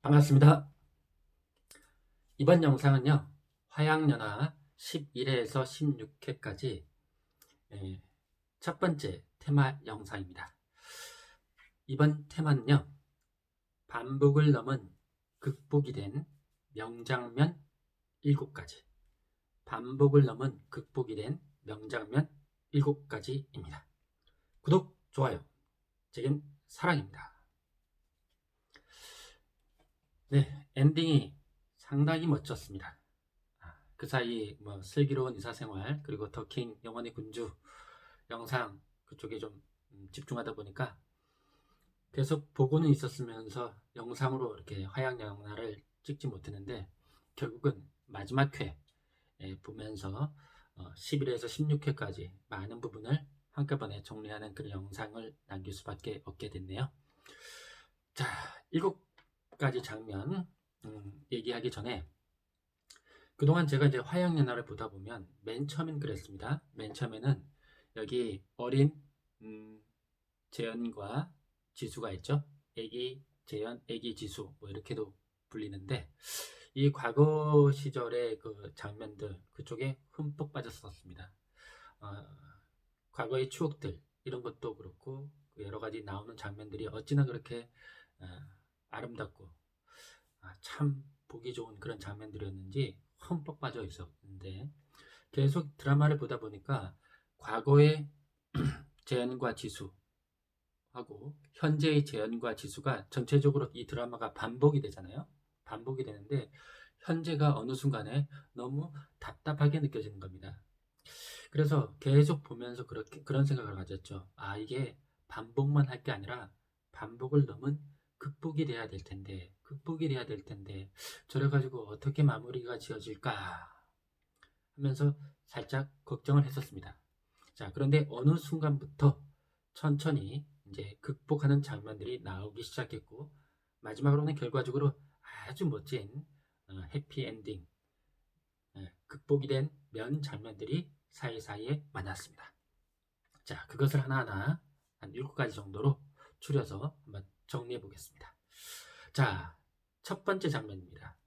반갑습니다. 이번 영상은요, 화양연화 11회에서 16회까지 첫 번째 테마 영상입니다. 이번 테마는요, 반복을 넘은 극복이 된 명장면 7가지. 반복을 넘은 극복이 된 명장면 7가지입니다. 구독, 좋아요, 제겐 사랑입니다. 네, 엔딩이 상당히 멋졌습니다. 그 사이 슬기로운 의사생활 그리고 더킹 영원의 군주 영상 그쪽에 좀 집중하다 보니까 계속 보고는 있었으면서 영상으로 이렇게 화양연화를 찍지 못했는데 결국은 마지막 회 보면서 11회에서 16회까지 많은 부분을 한꺼번에 정리하는 그런 영상을 남길 수밖에 없게 됐네요. 자, 7가지 장면 얘기하기 전에 그동안 제가 이제 화양연화를 보다 보면 맨 처음엔 그랬습니다. 맨 처음에는 여기 어린 재현과 지수가 있죠. 애기 재현, 애기 지수 뭐 이렇게도 불리는데 이 과거 시절의 그 장면들 그쪽에 흠뻑 빠졌었습니다. 과거의 추억들 이런 것도 그렇고 여러 가지 나오는 장면들이 어찌나 그렇게 어, 아름답고 참 보기 좋은 그런 장면들이었는지 흠뻑 빠져 있었는데 계속 드라마를 보다 보니까 과거의 재현과 지수하고 현재의 재현과 지수가 전체적으로 이 드라마가 반복이 되잖아요. 반복이 되는데 현재가 어느 순간에 너무 답답하게 느껴지는 겁니다. 그래서 계속 보면서 그런 생각을 가졌죠. 이게 반복만 할 게 아니라 반복을 넘은 극복이 돼야 될 텐데, 극복이 돼야 될 텐데, 저래가지고 어떻게 마무리가 지어질까 하면서 살짝 걱정을 했었습니다. 자, 그런데 어느 순간부터 천천히 이제 극복하는 장면들이 나오기 시작했고, 마지막으로는 결과적으로 아주 멋진 해피엔딩, 극복이 된 면 장면들이 사이사이에 많았습니다. 자, 그것을 하나하나 한 7가지 정도로 추려서 한번 정리해 보겠습니다. 자, 첫 번째 장면입니다.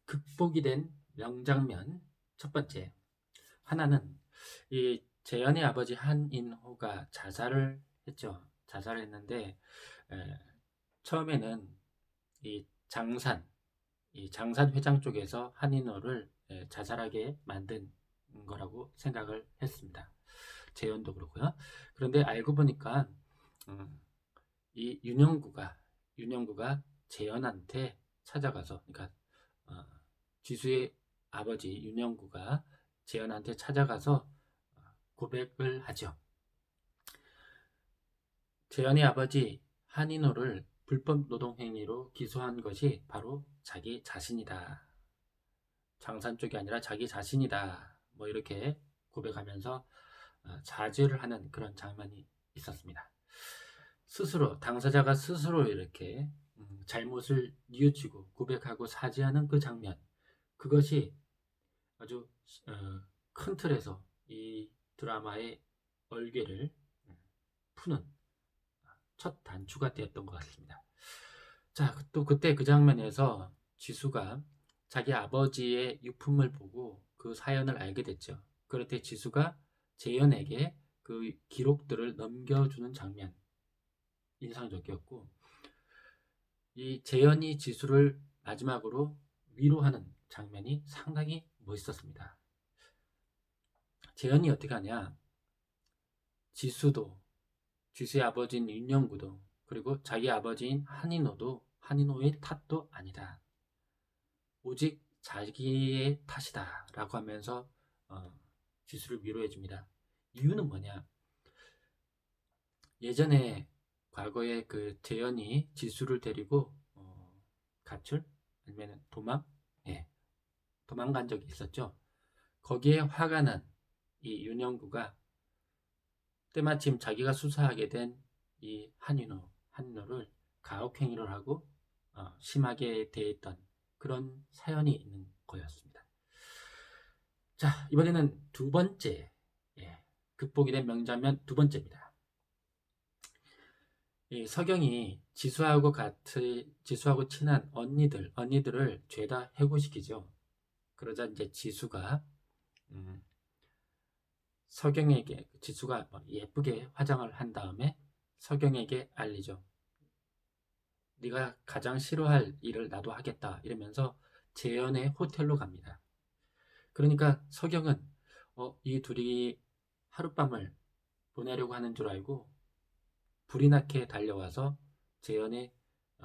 극복이 된 명장면 첫 번째. 하나는 이 재현의 아버지 한인호가 자살을 했죠. 자살을 했는데 처음에는 이 장산 회장 쪽에서 한인호를 자살하게 만든 거라고 생각을 했습니다. 재현도 그렇고요. 그런데 알고 보니까 이 윤영구가 재현한테 찾아가서, 그러니까 지수의 아버지 윤영구가 재현한테 찾아가서 고백을 하죠. 재현의 아버지 한인호를 불법 노동행위로 기소한 것이 바로 자기 자신이다. 장산 쪽이 아니라 자기 자신이다. 뭐 이렇게 고백하면서 자죄를 하는 그런 장면이 있었습니다. 당사자가 스스로 이렇게 잘못을 뉘우치고 고백하고 사죄하는 그 장면, 그것이 아주 큰 틀에서 이 드라마의 얼개를 푸는 첫 단추가 되었던 것 같습니다. 자, 또 그때 그 장면에서 지수가 자기 아버지의 유품을 보고 그 사연을 알게 됐죠. 그럴 때 지수가 재현에게 그 기록들을 넘겨주는 장면, 인상적이었고, 이 재현이 지수를 마지막으로 위로하는 장면이 상당히 멋있었습니다. 재현이 어떻게 하냐? 지수의 아버지인 윤영구도, 그리고 자기 아버지인 한인호의 탓도 아니다. 오직 자기의 탓이다. 라고 하면서 지수를 위로해줍니다. 이유는 뭐냐? 예전에 과거에 그 재현이 지수를 데리고 가출? 아니면 도망간 적이 있었죠. 거기에 화가 난 이 윤영구가 때마침 자기가 수사하게 된 이 한인호를 가혹행위를 하고 심하게 대했던 그런 사연이 있는 거였습니다. 자, 이번에는 두 번째, 극복이 된 명장면 두 번째입니다. 이 서경이 지수하고 친한 언니들을 죄다 해고시키죠. 그러자 이제 지수가 음, 서경에게 지수가 예쁘게 화장을 한 다음에 서경에게 알리죠. 네가 가장 싫어할 일을 나도 하겠다 이러면서 재현의 호텔로 갑니다. 그러니까 서경은 이 둘이 하룻밤을 보내려고 하는 줄 알고 불이 나게 달려와서 재현의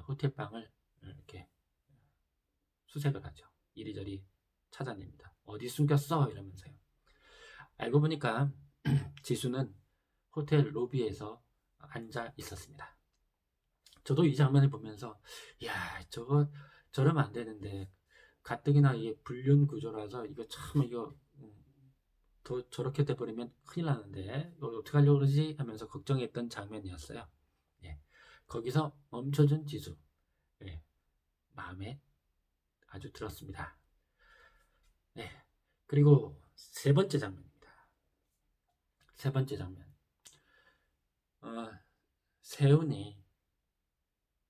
호텔방을 이렇게 수색을 하죠. 이리저리 찾아냅니다. 어디 숨겼어? 이러면서요. 알고 보니까 지수는 호텔 로비에서 앉아 있었습니다. 저도 이 장면을 보면서 야 저러면 안 되는데 가뜩이나 이게 불륜 구조라서 이거 참 이거 더 저렇게 돼버리면 큰일 나는데 이거 어떻게 하려고 그러지 하면서 걱정했던 장면이었어요. 예. 거기서 멈춰준 지수. 예. 마음에 아주 들었습니다. 네. 그리고 세 번째 장면입니다. 세 번째 장면. 세훈이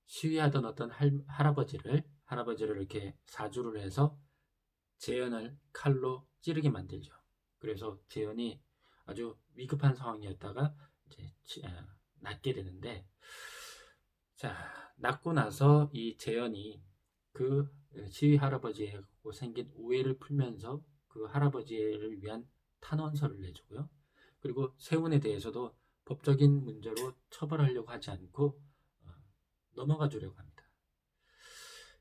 시위하던 어떤 할아버지를 이렇게 사주를 해서 재현을 칼로 찌르게 만들죠. 그래서 재현이 아주 위급한 상황이었다가 이제 낫게 되는데, 자, 낫고 나서 이 재현이 그 시위 할아버지하고 생긴 오해를 풀면서 그 할아버지를 위한 탄원서를 내주고요. 그리고 세훈에 대해서도 법적인 문제로 처벌하려고 하지 않고 넘어가 주려고 합니다.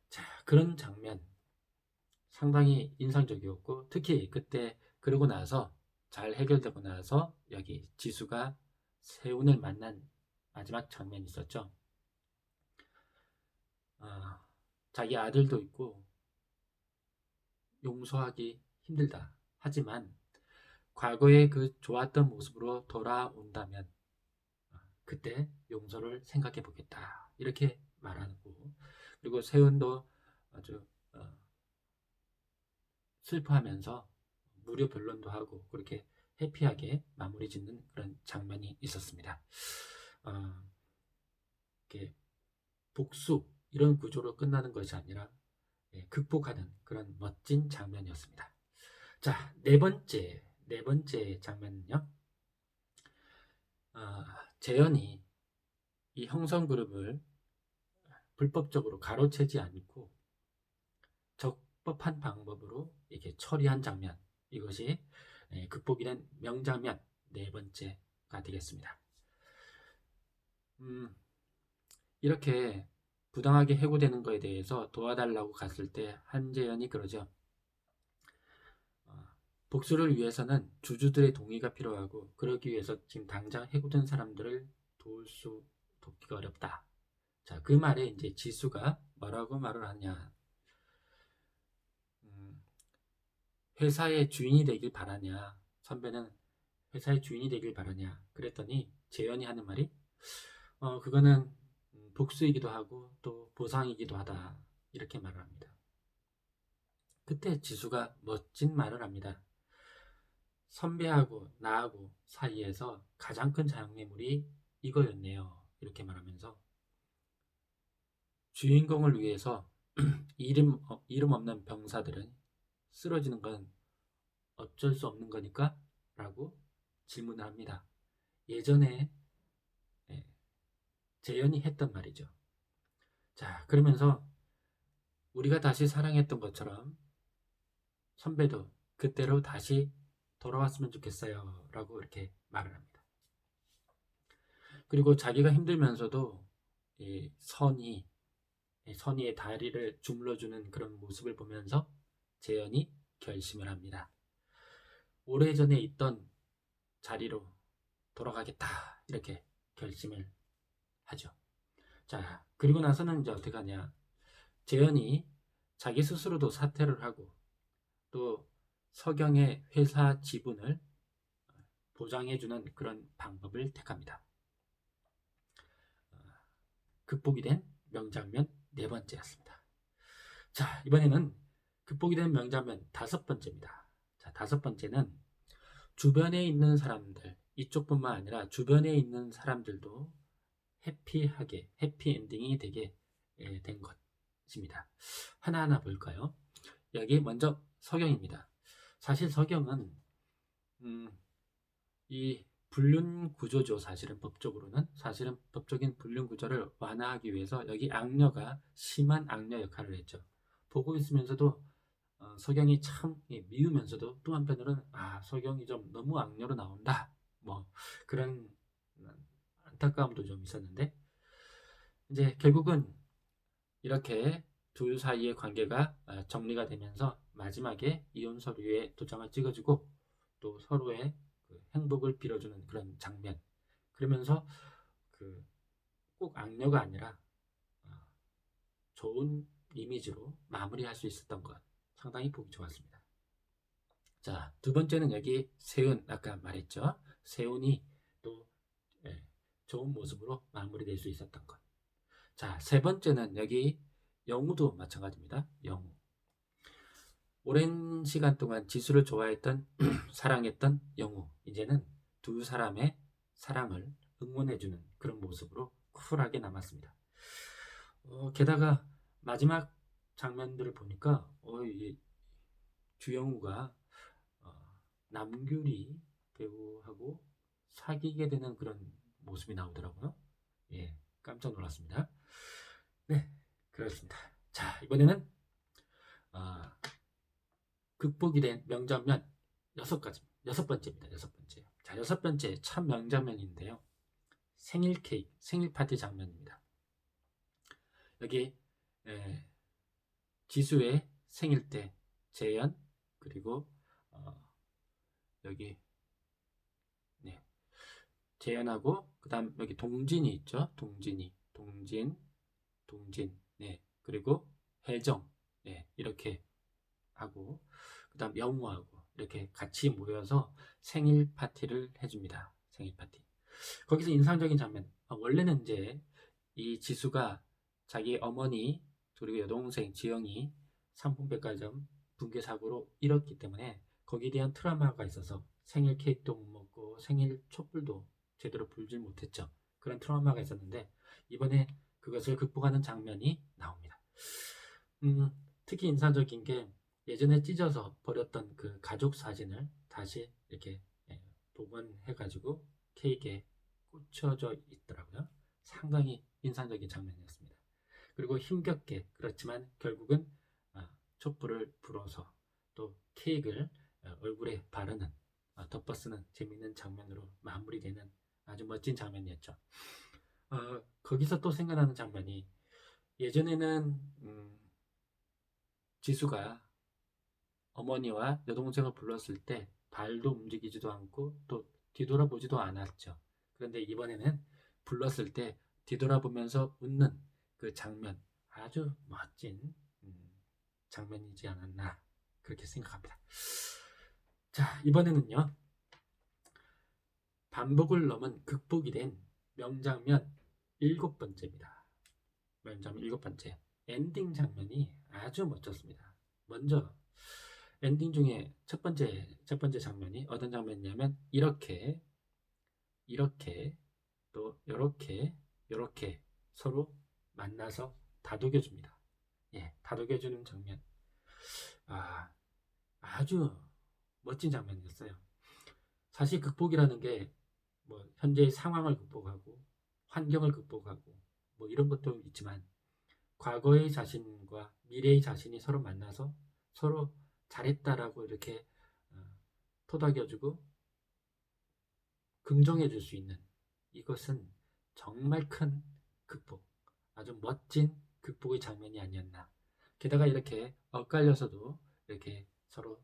자, 그런 장면 상당히 인상적이었고, 특히 그때 그러고 나서 잘 해결되고 나서 여기 지수가 세훈을 만난 마지막 장면이 있었죠. 자기 아들도 있고 용서하기 힘들다. 하지만 과거의 그 좋았던 모습으로 돌아온다면 그때 용서를 생각해 보겠다. 이렇게 말하고, 그리고 세훈도 아주 슬퍼하면서 무료 변론도 하고 그렇게 해피하게 마무리 짓는 그런 장면이 있었습니다. 이렇게 복수 이런 구조로 끝나는 것이 아니라 극복하는 그런 멋진 장면이었습니다. 자, 네 번째 장면은요. 재현이 이 형성그룹을 불법적으로 가로채지 않고 적법한 방법으로 이렇게 처리한 장면, 이것이 극복이 된 명장면 네 번째가 되겠습니다. 이렇게 부당하게 해고되는 것에 대해서 도와달라고 갔을 때 한재현이 그러죠. 복수를 위해서는 주주들의 동의가 필요하고, 그러기 위해서 지금 당장 해고된 사람들을 돕기가 어렵다. 자, 그 말에 이제 지수가 뭐라고 말을 하냐. 회사의 주인이 되길 바라냐. 선배는 회사의 주인이 되길 바라냐. 그랬더니 재현이 하는 말이 그거는 복수이기도 하고 또 보상이기도 하다. 이렇게 말을 합니다. 그때 지수가 멋진 말을 합니다. 선배하고 나하고 사이에서 가장 큰 장애물이 이거였네요. 이렇게 말하면서 주인공을 위해서 이름 없는 병사들은 쓰러지는 건 어쩔 수 없는 거니까? 라고 질문을 합니다. 예전에 재현이 했던 말이죠. 자, 그러면서 우리가 다시 사랑했던 것처럼 선배도 그때로 다시 돌아왔으면 좋겠어요. 라고 이렇게 말을 합니다. 그리고 자기가 힘들면서도 선의의 다리를 주물러주는 그런 모습을 보면서 재현이 결심을 합니다. 오래전에 있던 자리로 돌아가겠다. 이렇게 결심을 하죠. 자, 그리고 나서는 이제 어떻게 하냐. 재현이 자기 스스로도 사퇴를 하고 또 서경의 회사 지분을 보장해주는 그런 방법을 택합니다. 극복이 된 명장면 네 번째였습니다. 자, 이번에는 극복이 된 명장면 다섯 번째입니다. 자, 다섯 번째는 주변에 있는 사람들, 이쪽뿐만 아니라 주변에 있는 사람들도 해피하게 해피엔딩이 되게 된 것입니다. 하나하나 볼까요? 여기 먼저 서경입니다. 사실 서경은 이 불륜 구조죠. 사실은 법적인 불륜 구조를 완화하기 위해서 여기 악녀가 심한 악녀 역할을 했죠. 보고 있으면서도 서경이 참 미우면서도 또 한편으로는 서경이 좀 너무 악녀로 나온다. 뭐 그런 안타까움도 좀 있었는데 이제 결국은 이렇게 둘 사이의 관계가 정리가 되면서 마지막에 이혼 서류에 도장을 찍어주고 또 서로의 그 행복을 빌어주는 그런 장면. 그러면서 그 꼭 악녀가 아니라 어, 좋은 이미지로 마무리할 수 있었던 것 상당히 보기 좋았습니다. 자, 두 번째는 여기 세은 아까 말했죠. 세운이 또 좋은 모습으로 마무리될 수 있었던 것. 자, 세 번째는 여기 영우도 마찬가지입니다. 영우. 오랜 시간 동안 지수를 좋아했던 사랑했던 영우. 이제는 두 사람의 사랑을 응원해주는 그런 모습으로 쿨하게 남았습니다. 게다가 마지막 장면들을 보니까 이 주영우가 남규리 배우하고 사귀게 되는 그런 모습이 나오더라고요. 예, 깜짝 놀랐습니다. 네, 그렇습니다. 자, 이번에는 극복이 된 명장면 여섯 번째입니다. 여섯 번째. 자, 여섯 번째 참 명장면인데요. 생일 케이크, 생일 파티 장면입니다. 여기 지수의 생일 때 재현 그리고 여기 재현하고 그다음 여기 동진이 있죠. 동진, 네, 그리고 혜정, 네, 이렇게 하고 그다음 영우하고 이렇게 같이 모여서 생일 파티를 해줍니다. 생일 파티. 거기서 인상적인 장면. 원래는 이제 이 지수가 자기 어머니 그리고 여동생 지영이 삼풍백화점 붕괴 사고로 잃었기 때문에 거기에 대한 트라우마가 있어서 생일 케이크도 못 먹고 생일 촛불도 제대로 불질 못했죠. 그런 트라우마가 있었는데 이번에 그것을 극복하는 장면이 나옵니다. 특히 인상적인 게 예전에 찢어서 버렸던 그 가족 사진을 다시 이렇게 복원해가지고 케이크에 꽂혀져 있더라고요. 상당히 인상적인 장면이었습니다. 그리고 힘겹게 그렇지만 결국은 촛불을 불어서 또 케이크를 얼굴에 바르는 덮어쓰는 재미있는 장면으로 마무리되는 아주 멋진 장면이었죠. 거기서 또 생각나는 장면이 예전에는 지수가 어머니와 여동생을 불렀을 때 발도 움직이지도 않고 또 뒤돌아보지도 않았죠. 그런데 이번에는 불렀을 때 뒤돌아보면서 웃는 그 장면 아주 멋진 장면이지 않았나 그렇게 생각합니다. 자, 이번에는요. 반복을 넘은 극복이 된 명장면 7번째입니다. 명장면 7번째. 엔딩 장면이 아주 멋졌습니다. 먼저 엔딩 중에 첫 번째 장면이 어떤 장면이냐면 이렇게 또 이렇게 서로 만나서 다독여줍니다. 예, 다독여주는 장면. 아주 멋진 장면이었어요. 사실 극복이라는 게 뭐 현재의 상황을 극복하고 환경을 극복하고 뭐 이런 것도 있지만 과거의 자신과 미래의 자신이 서로 만나서 서로 잘했다라고 이렇게 토닥여주고 긍정해줄 수 있는 이것은 정말 큰 극복, 아주 멋진 극복의 장면이 아니었나. 게다가 이렇게 엇갈려서도 이렇게 서로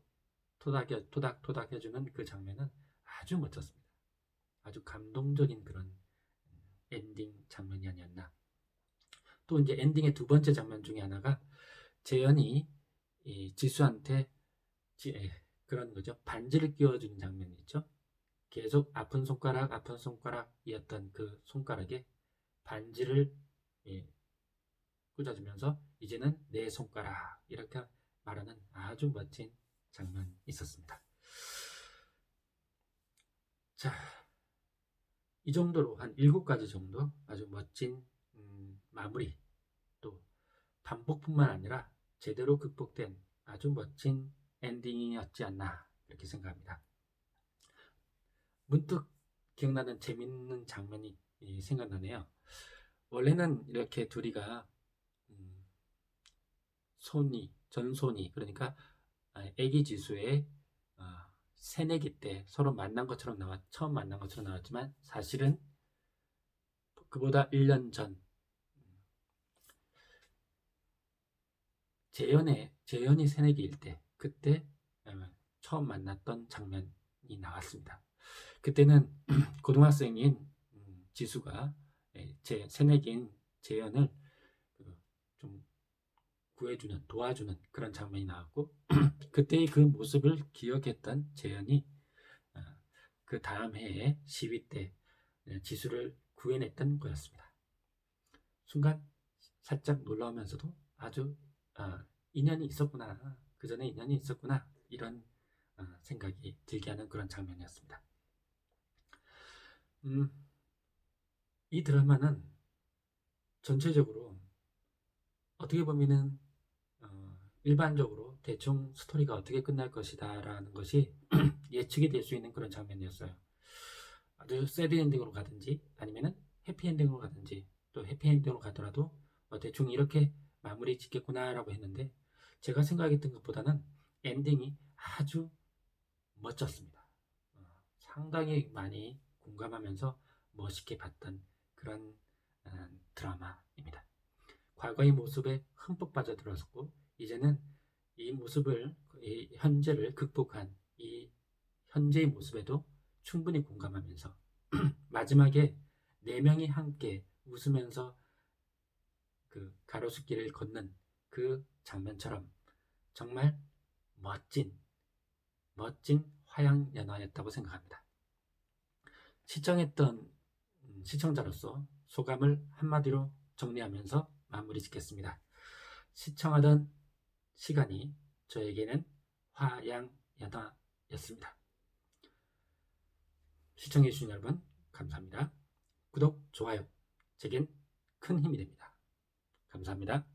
토닥토닥 해주는 그 장면은 아주 멋졌습니다. 아주 감동적인 그런 엔딩 장면이 아니었나. 또 이제 엔딩의 두 번째 장면 중에 하나가 재현이 이 지수한테 그런 거죠. 반지를 끼워주는 장면이 있죠. 계속 아픈 손가락이었던 그 손가락에 반지를 꽂아주면서 이제는 내 손가락 이렇게 말하는 아주 멋진 장면이 있었습니다. 자, 이 정도로 한 7가지 정도 아주 멋진 마무리, 또 반복뿐만 아니라 제대로 극복된 아주 멋진 엔딩이었지 않나 이렇게 생각합니다. 문득 기억나는 재밌는 장면이 생각나네요. 원래는 이렇게 둘이가 전손이, 그러니까 애기 지수의 새내기 때 서로 처음 만난 것처럼 나왔지만, 사실은 그보다 1년 전 재현이 새내기일 때, 그때 처음 만났던 장면이 나왔습니다. 그때는 고등학생인 지수가 제 새내기인 재현을 좀 도와주는 그런 장면이 나왔고, 그때의 그 모습을 기억했던 재현이 그 다음 해에 시위 때 지수를 구해냈던 거였습니다. 순간 살짝 놀라우면서도 아주 인연이 있었구나, 그 전에 인연이 있었구나, 이런 생각이 들게 하는 그런 장면이었습니다. 이 드라마는 전체적으로 어떻게 보면은 일반적으로 대충 스토리가 어떻게 끝날 것이다 라는 것이 예측이 될 수 있는 그런 장면이었어요. 아주 새드 엔딩으로 가든지 아니면은 해피 엔딩으로 가든지, 또 해피 엔딩으로 가더라도 대충 이렇게 마무리 짓겠구나 라고 했는데, 제가 생각했던 것보다는 엔딩이 아주 멋졌습니다. 상당히 많이 공감하면서 멋있게 봤던 그런 드라마입니다. 과거의 모습에 흠뻑 빠져들었고, 이제는 이 현재를 극복한 이 현재의 모습에도 충분히 공감하면서 마지막에 4명이 함께 웃으면서 그 가로수길을 걷는 그 장면처럼 정말 멋진 화양연화였다고 생각합니다. 시청했던 시청자로서 소감을 한마디로 정리하면서 마무리 짓겠습니다. 시청하던 시간이 저에게는 화양연화였습니다. 시청해주신 여러분 감사합니다. 구독, 좋아요, 제겐 큰 힘이 됩니다. 감사합니다.